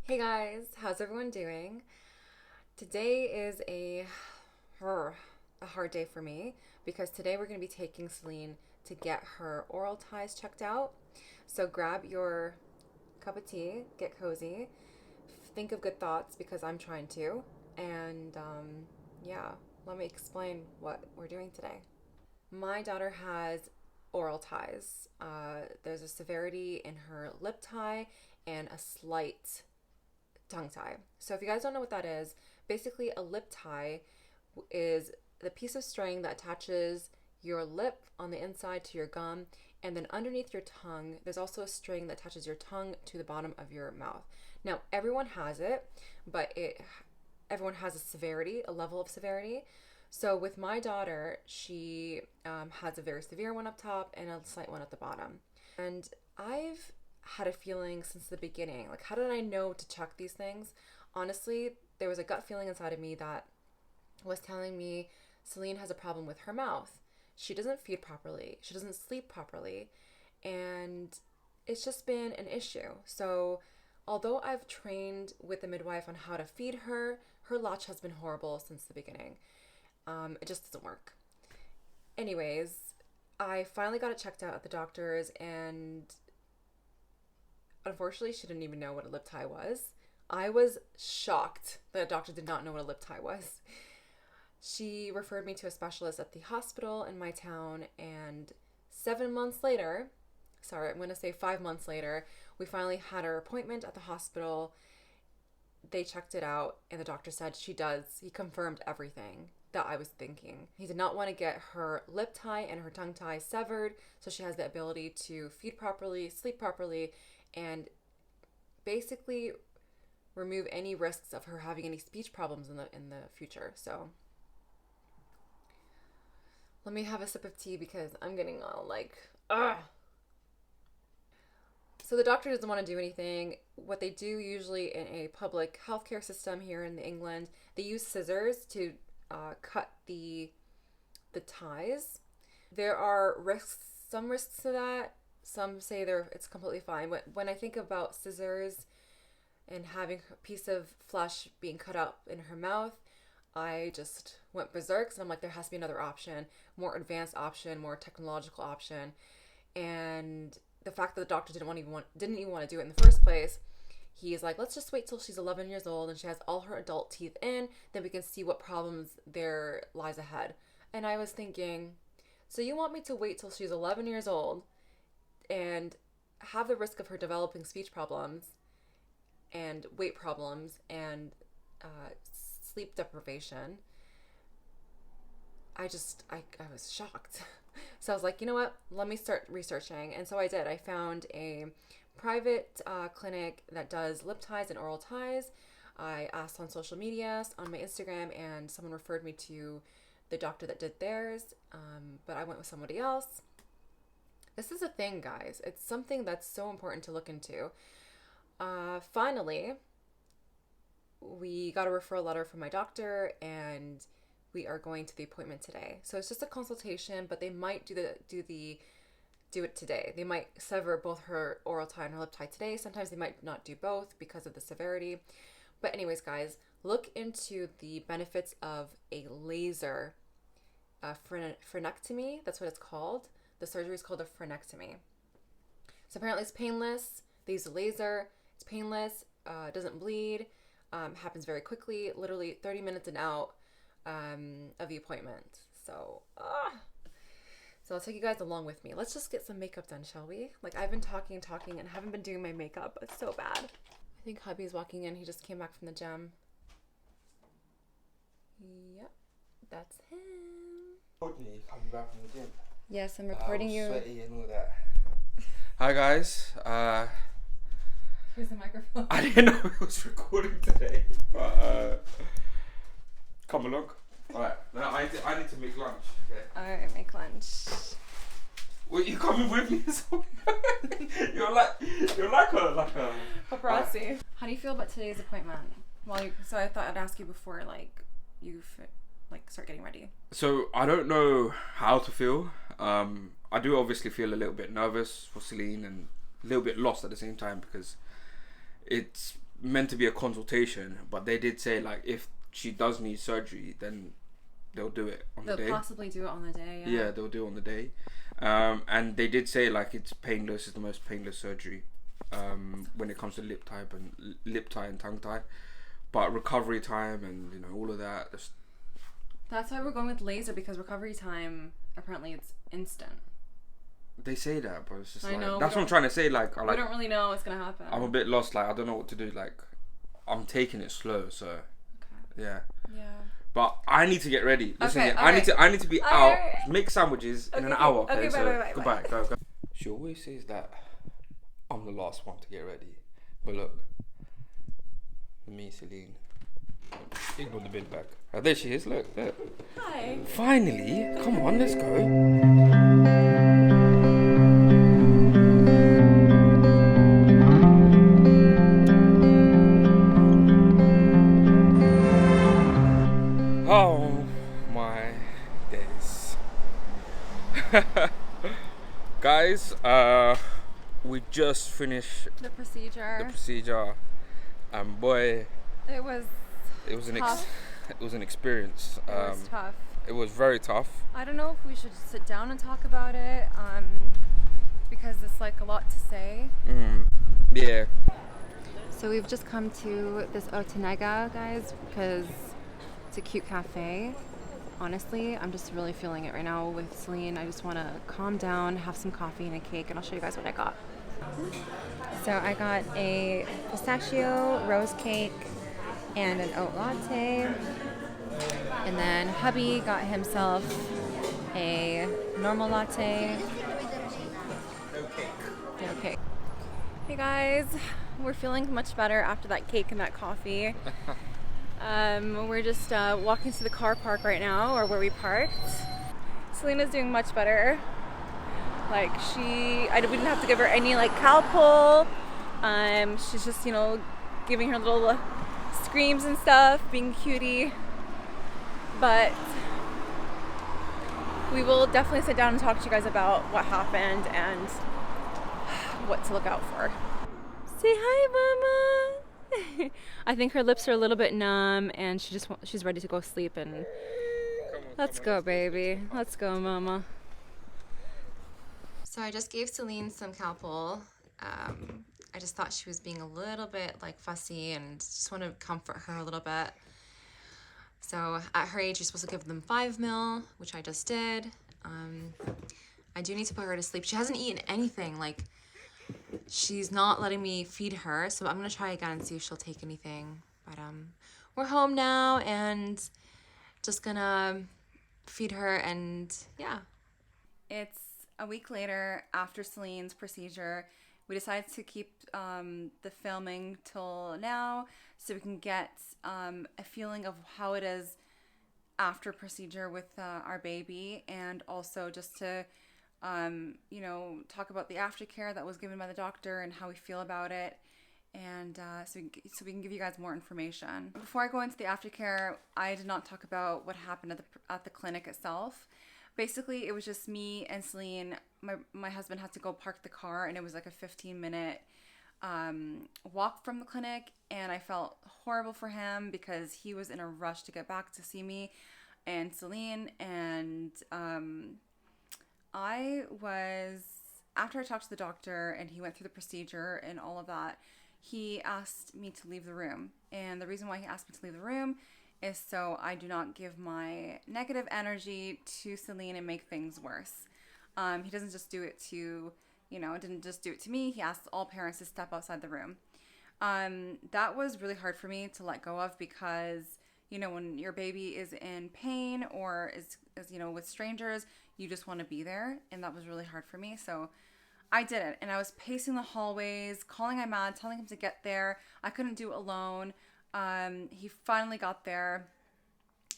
Hey guys, how's everyone doing? Today is a hard day for me because today we're going to be taking Celine to get her oral ties checked out. So grab your cup of tea, get cozy, think of good thoughts because I'm trying to, and yeah, let me explain what we're doing today. My daughter has oral ties. There's a severity in her lip tie and a slight tongue tie. So if you guys don't know what that is, basically a lip tie is the piece of string that attaches your lip on the inside to your gum, and then underneath your tongue there's also a string that attaches your tongue to the bottom of your mouth. Now everyone has it, but everyone has a level of severity. So with my daughter, she has a very severe one up top and a slight one at the bottom. And I've had a feeling since the beginning. Like, how did I know to check these things? Honestly, there was a gut feeling inside of me that was telling me Celine has a problem with her mouth. She doesn't feed properly, she doesn't sleep properly, and it's just been an issue. So, although I've trained with the midwife on how to feed her, her latch has been horrible since the beginning. It just doesn't work. Anyways, I finally got it checked out at the doctor's, and unfortunately, she didn't even know what a lip tie was. I was shocked that a doctor did not know what a lip tie was. She referred me to a specialist at the hospital in my town, and 7 months later, sorry, I'm going to say 5 months later, we finally had our appointment at the hospital. They checked it out, and the doctor said she does. He confirmed everything that I was thinking. He did not want to get her lip tie and her tongue tie severed, so she has the ability to feed properly, sleep properly, and basically remove any risks of her having any speech problems in the future. So let me have a sip of tea because I'm getting all like, ugh. So the doctor doesn't want to do anything. What they do usually in a public healthcare system here in England, they use scissors to cut the ties. There are some risks to that. Some say it's completely fine. When I think about scissors and having a piece of flesh being cut up in her mouth, I just went berserk. And I'm like, there has to be another option, more advanced option, more technological option. And the fact that the doctor didn't even want to do it in the first place, he's like, let's just wait till she's 11 years old and she has all her adult teeth in, then we can see what problems there lies ahead. And I was thinking, so you want me to wait till she's 11 years old and have the risk of her developing speech problems and weight problems and sleep deprivation? I was shocked. So I was like, you know what? Let me start researching. And so I did. I found a private clinic that does lip ties and oral ties. I asked on social media, on my Instagram, and someone referred me to the doctor that did theirs. But I went with somebody else. This is a thing, guys. It's something that's so important to look into. Finally, we got a referral letter from my doctor, and we are going to the appointment today. So it's just a consultation, but they might do it today. They might sever both her oral tie and her lip tie today. Sometimes they might not do both because of the severity. But anyways, guys, look into the benefits of a laser frenectomy. That's what it's called. The surgery is called a frenectomy. So apparently it's painless. They use a laser. It's painless. Doesn't bleed. Happens very quickly. Literally 30 minutes and out of the appointment. So I'll take you guys along with me. Let's just get some makeup done, shall we? Like, I've been talking and haven't been doing my makeup. It's so bad. I think hubby's walking in. He just came back from the gym. Yep, that's him. Coming back from the gym. Yes, I'm recording you. Sweaty and all that. Hi guys. Here's the microphone. I didn't know it was recording today, but come along. Alright, now I need to make lunch. Okay. Alright, make lunch. Wait, you coming with me as well? you're like a paparazzi. How do you feel about today's appointment? So I thought I'd ask you before, you start getting ready. So I don't know how to feel. I do obviously feel a little bit nervous for Celine and a little bit lost at the same time because it's meant to be a consultation, but they did say like if she does need surgery, then they'll do it on the day. They'll possibly do it on the day. Yeah, they'll do it on the day. And they did say like it's painless. It's the most painless surgery when it comes to lip tie and tongue tie. But recovery time and all of that. That's why we're going with laser, because recovery time apparently it's instant. They say that, but it's just I know, that's what I'm trying to say. Like, we don't really know what's gonna happen. I'm a bit lost. Like, I don't know what to do. Like, I'm taking it slow. So, yeah. Yeah. But I need to get ready. Listen, Okay, I need to be out. Right. Make sandwiches in an hour. Okay, so bye. goodbye. Go. She always says that I'm the last one to get ready. But look, me, Celine. Ignore the bin bag. Oh, there she is. Look. Hi. Finally, come on, let's go. Oh my days. Guys, we just finished The procedure. And boy, It was tough. It was an experience. It was tough. It was very tough. I don't know if we should sit down and talk about it, because it's like a lot to say. Yeah. So we've just come to this Otanega, guys, because it's a cute cafe. Honestly, I'm just really feeling it right now with Celine. I just want to calm down, have some coffee and a cake, and I'll show you guys what I got. So I got a pistachio rose cake and an oat latte. And then hubby got himself a normal latte. No cake. Hey guys, we're feeling much better after that cake and that coffee. We're just walking to the car park right now, or where we parked. Selena's doing much better. Like we didn't have to give her any like Calpol. She's just, giving her little screams and stuff, being cutie. But we will definitely sit down and talk to you guys about what happened and what to look out for. Say hi, Mama. I think her lips are a little bit numb and she's ready to go sleep. And let's go, baby. Let's go, Mama. So I just gave Celine some Calpol. I just thought she was being a little bit like fussy and just want to comfort her a little bit. So at her age, you're supposed to give them 5 ml, which I just did. I do need to put her to sleep. She hasn't eaten anything. Like, she's not letting me feed her. So I'm going to try again and see if she'll take anything. But we're home now and just going to feed her and yeah. It's a week later after Celine's procedure. We decided to keep the filming till now so we can get a feeling of how it is after procedure with our baby, and also just to talk about the aftercare that was given by the doctor and how we feel about it, and so we can give you guys more information. Before I go into the aftercare, I did not talk about what happened at the clinic itself. Basically, it was just me and Celine. My husband had to go park the car, and it was like a 15-minute walk from the clinic, and I felt horrible for him because he was in a rush to get back to see me and Celine. And after I talked to the doctor and he went through the procedure and all of that, he asked me to leave the room. And the reason why he asked me to leave the room is so I do not give my negative energy to Celine and make things worse. He doesn't just do it to, didn't just do it to me. He asked all parents to step outside the room. That was really hard for me to let go of because, when your baby is in pain or is with strangers, you just want to be there. And that was really hard for me. So I did it. And I was pacing the hallways, calling Emann, telling him to get there. I couldn't do it alone. He finally got there,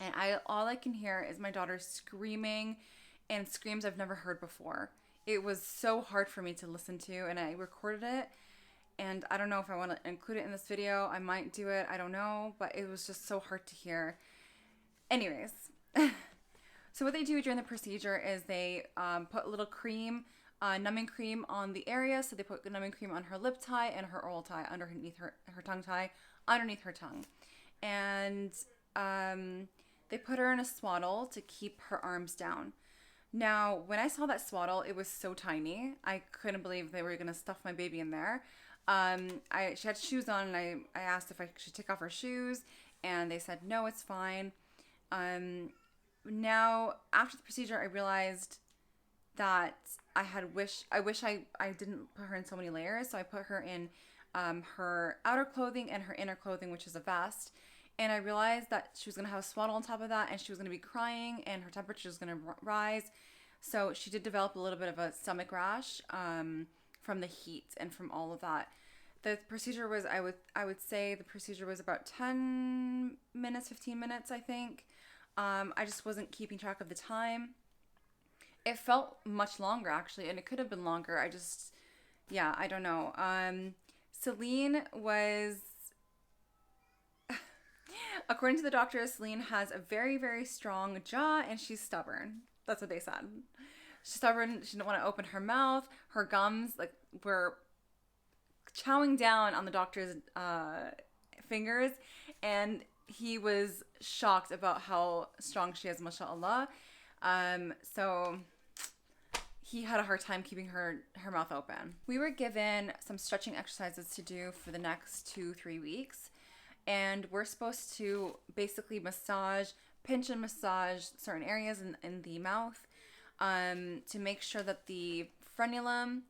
and all I can hear is my daughter screaming, and screams I've never heard before. It was so hard for me to listen to, and I recorded it, and I don't know if I want to include it in this video. I might do it, I don't know, but it was just so hard to hear. Anyways, so what they do during the procedure is they put a little cream numbing cream on the area. So they put numbing cream on her lip tie and her oral tie underneath her tongue tie, underneath her tongue. And they put her in a swaddle to keep her arms down. Now, when I saw that swaddle, it was so tiny. I couldn't believe they were going to stuff my baby in there. She had shoes on, and I asked if I should take off her shoes, and they said, no, it's fine. Now, after the procedure, I realized that I wish I didn't put her in so many layers. So I put her in her outer clothing and her inner clothing, which is a vest. And I realized that she was going to have a swaddle on top of that, and she was going to be crying, and her temperature was going to rise. So she did develop a little bit of a stomach rash from the heat and from all of that. The procedure was, I would say the procedure was about 10 minutes, 15 minutes, I think. I just wasn't keeping track of the time. It felt much longer, actually, and it could have been longer. I don't know. Celine was... According to the doctor, Celine has a very, very strong jaw, and she's stubborn. That's what they said. She's stubborn. She didn't want to open her mouth. Her gums were chowing down on the doctor's fingers, and he was shocked about how strong she is, mashallah. So he had a hard time keeping her mouth open. We were given some stretching exercises to do for the next 2-3 weeks. And we're supposed to basically pinch and massage certain areas in the mouth to make sure that the frenulum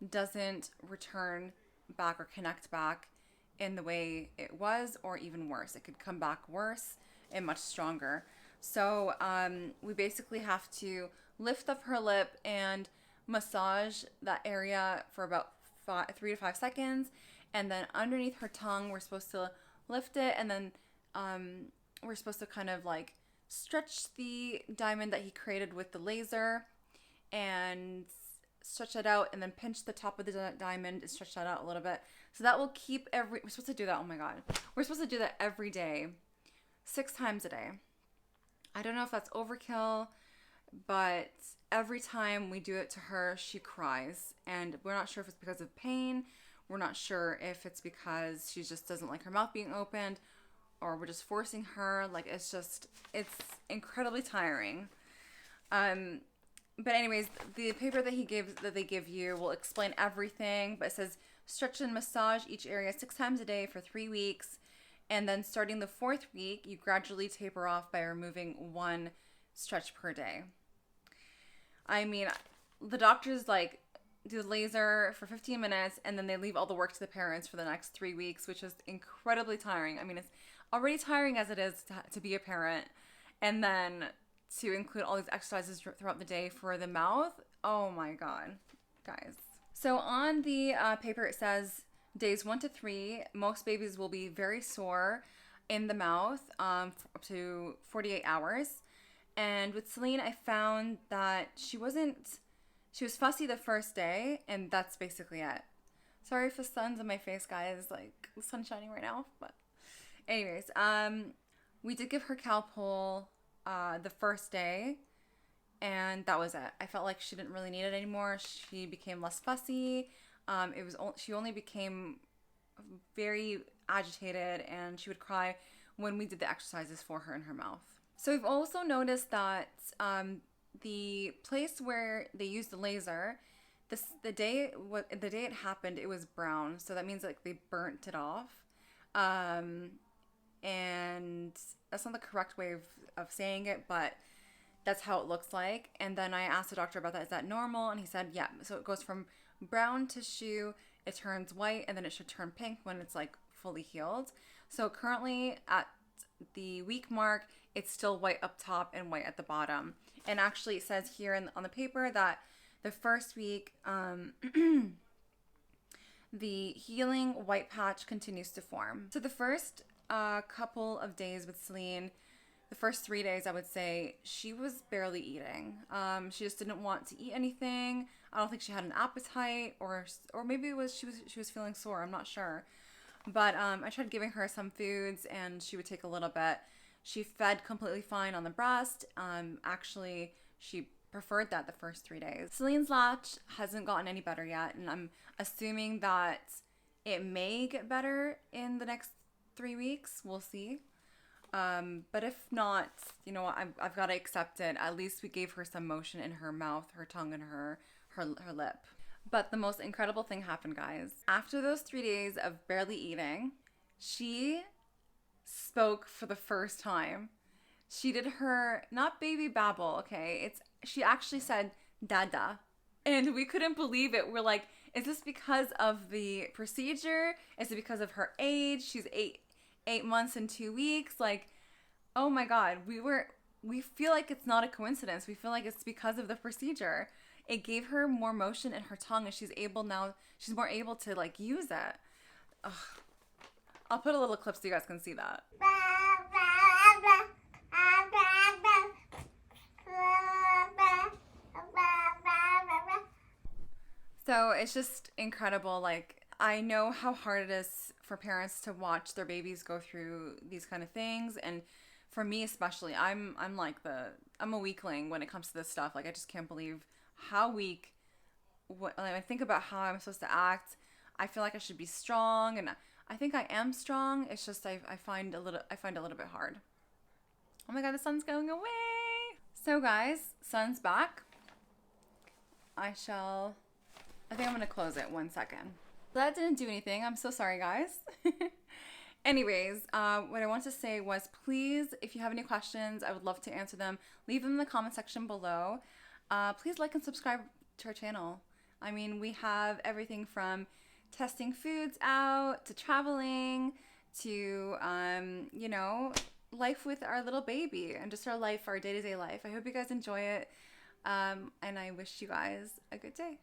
doesn't return back or connect back in the way it was, or even worse. It could come back worse and much stronger. So we basically have to lift up her lip and massage that area for about 3 to 5 seconds. And then underneath her tongue, we're supposed to lift it, and then we're supposed to kind of like stretch the diamond that he created with the laser and stretch it out, and then pinch the top of the diamond and stretch that out a little bit. So that will keep we're supposed to do that, oh my god. We're supposed to do that every day, 6 times a day. I don't know if that's overkill, but every time we do it to her, she cries, and we're not sure if it's because of pain. We're not sure if it's because she just doesn't like her mouth being opened, or we're just forcing her. It's incredibly tiring. But anyways, the paper that they give you will explain everything, but it says stretch and massage each area 6 times a day for 3 weeks. And then starting the 4th week, you gradually taper off by removing 1 stretch per day. I mean, the doctors do the laser for 15 minutes, and then they leave all the work to the parents for the next 3 weeks, which is incredibly tiring. I mean, it's already tiring as it is to be a parent, and then to include all these exercises throughout the day for the mouth. Oh my god, guys. So on the paper it says days 1 to 3, most babies will be very sore in the mouth up to 48 hours. And with Celine, I found that she was fussy the first day, and that's basically it. Sorry if the sun's on my face, guys. The sun's shining right now. But anyways, we did give her Calpol the first day, and that was it. I felt like she didn't really need it anymore. She became less fussy. She only became very agitated, and she would cry when we did the exercises for her in her mouth. So we've also noticed that the place where they used the laser, the day it happened, it was brown. So that means they burnt it off, and that's not the correct way of saying it, but that's how it looks like. And then I asked the doctor about that. Is that normal? And he said, yeah. So it goes from brown tissue, it turns white, and then it should turn pink when it's fully healed. So currently at the week mark, it's still white up top and white at the bottom. And actually it says here on the paper that the first week, the healing white patch continues to form. So the first couple of days with Celine, the first 3 days, I would say, she was barely eating. She just didn't want to eat anything. I don't think she had an appetite, or maybe it was she was feeling sore. I'm not sure. But I tried giving her some foods, and she would take a little bit. She fed completely fine on the breast. Actually, she preferred that the first 3 days. Celine's latch hasn't gotten any better yet, and I'm assuming that it may get better in the next 3 weeks. We'll see. But if not, you know what, I've got to accept it. At least we gave her some motion in her mouth, her tongue, and her lip. But the most incredible thing happened, guys. After those 3 days of barely eating, she spoke for the first time. She did her, not baby babble, okay? She actually said dada. And we couldn't believe it. We're like, is this because of the procedure? Is it because of her age? She's eight months and 2 weeks. Like, oh my God, we feel like it's not a coincidence. We feel like it's because of the procedure. It gave her more motion in her tongue, and she's more able to like use it. Ugh. I'll put a little clip so you guys can see that. So it's just incredible. Like, I know how hard it is for parents to watch their babies go through these kind of things, and for me especially, I'm a weakling when it comes to this stuff. Like, I just can't believe how weak. When I think about how I'm supposed to act, I feel like I should be strong, and I think I am strong. It's just I find it a little bit hard. Oh my God, the sun's going away. So guys, sun's back. I think I'm gonna close it 1 second. That didn't do anything. I'm so sorry, guys. Anyways, what I want to say was, please, if you have any questions, I would love to answer them. Leave them in the comment section below. Please like and subscribe to our channel. I mean, we have everything from testing foods out to traveling to, life with our little baby and just our day-to-day life. I hope you guys enjoy it. And I wish you guys a good day.